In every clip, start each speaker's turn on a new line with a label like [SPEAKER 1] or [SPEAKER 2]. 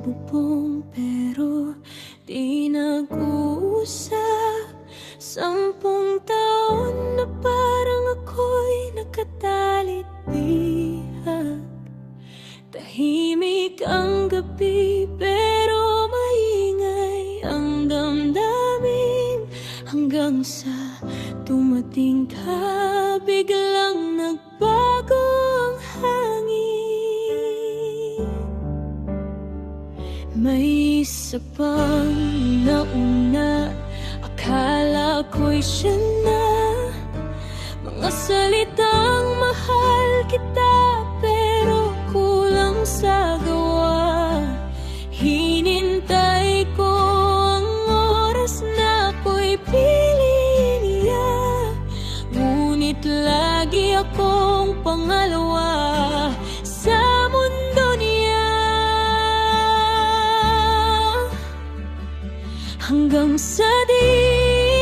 [SPEAKER 1] bubong pero di nag-uusap. 10 taon na parang ako'y nakatalit-bihag. Tahimik ang gabi pero maingay ang damdamin. Hanggang sa dumating ka, biglang nagbago ang hangin. May isa pang nauna, akala ko'y siya na. Mga salitang mahal kita pero kulang sa gawa. Hinintay ko ang oras na ako'y piliin niya, ngunit lagi akong pangalawa sa mundo niya. Hanggang sa di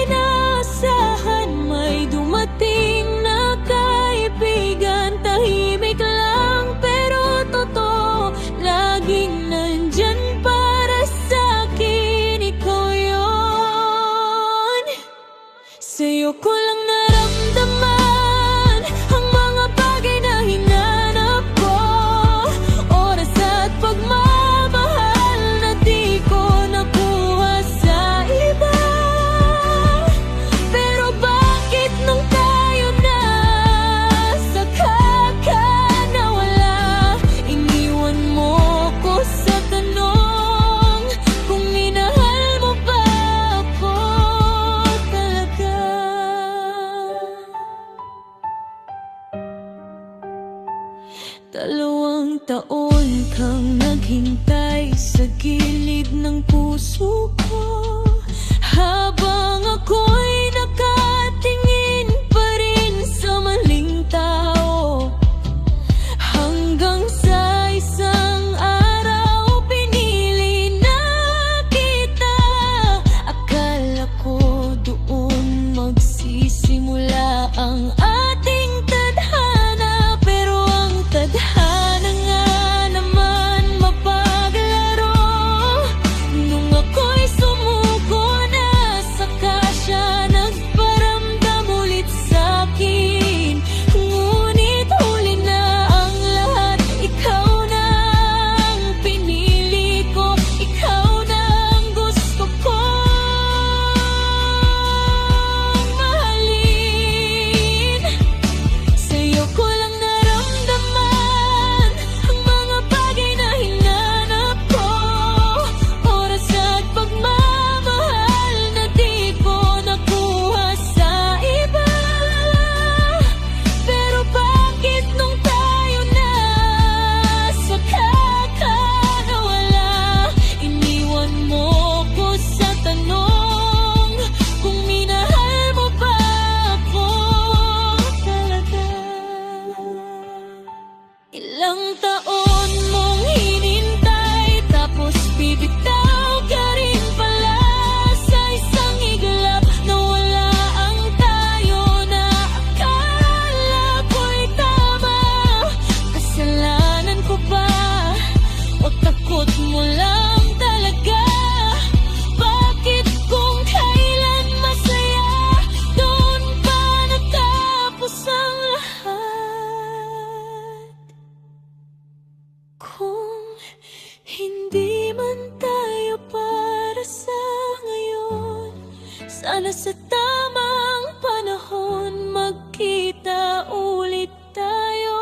[SPEAKER 1] inaasahan may dumating na kaibigan. Tahimik lang pero totoo, laging nandyan para sa'kin. Ikaw yun. Sa'yo ko lang naramdaman ang mga bagay na hinanap ko. Oras at pagmamahal na di ko nakuha sa iba. Pero bakit nung tayo na saka ka nawala? Iniwan mo ko sa tanong kung minahal mo ba ako talaga. Dalawang taon kang naghintay sa gilid ng puso ko, habang ako'y nakatingin pa rin sa maling tao. Hanggang sa isang araw pinili na kita. Akala ko doon magsisimula ang ating tadhana, pero ang tadhana nga naman mapaglaro. Nung ako'y sumuko na, saka siya nagparamdam ulit sa'kin. Ngunit huli na ang lahat, ikaw na ang pinili ko, ikaw na ang gusto kong mahalin. Sa'yo ko lang naramdaman ang mga bagay na hinanap ko. Oras at pagmamahal na di ko nakuha sa iba. Pero bakit nung tayo na saka ka nawala? Iniwan mo ko sa tanong kung minahal mo ba ako talaga. Ilang taon mong hinintay, tapos bibitaw ka rin pala. Sa isang iglap nawala ang tayo na akala ko'y tama. Kasalanan ko ba o takot mo lang talaga? Bakit kung kailan masaya, doon pa natapos ang lahat? Kung hindi man tayo para sa ngayon, sana sa tamang panahon magkita ulit tayo.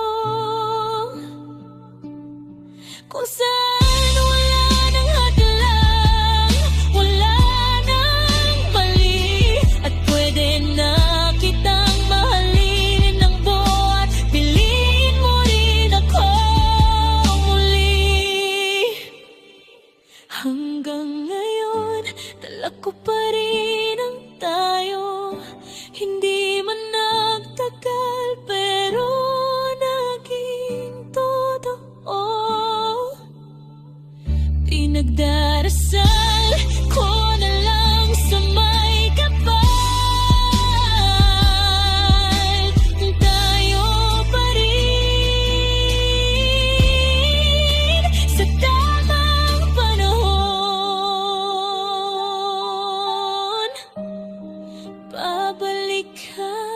[SPEAKER 1] Kung saan wala nang hadlang, wala nang mali, at pwede na kitang mahalin ng buo at piliin mo rin ako muli. Hanggang ngayon, dala ko pa rin ang tayo. Hindi man nagtagal pero naging totoo. Pinagdarasal ko na lang sa may kapal, tayo pa rin sa tamang panahon. ka.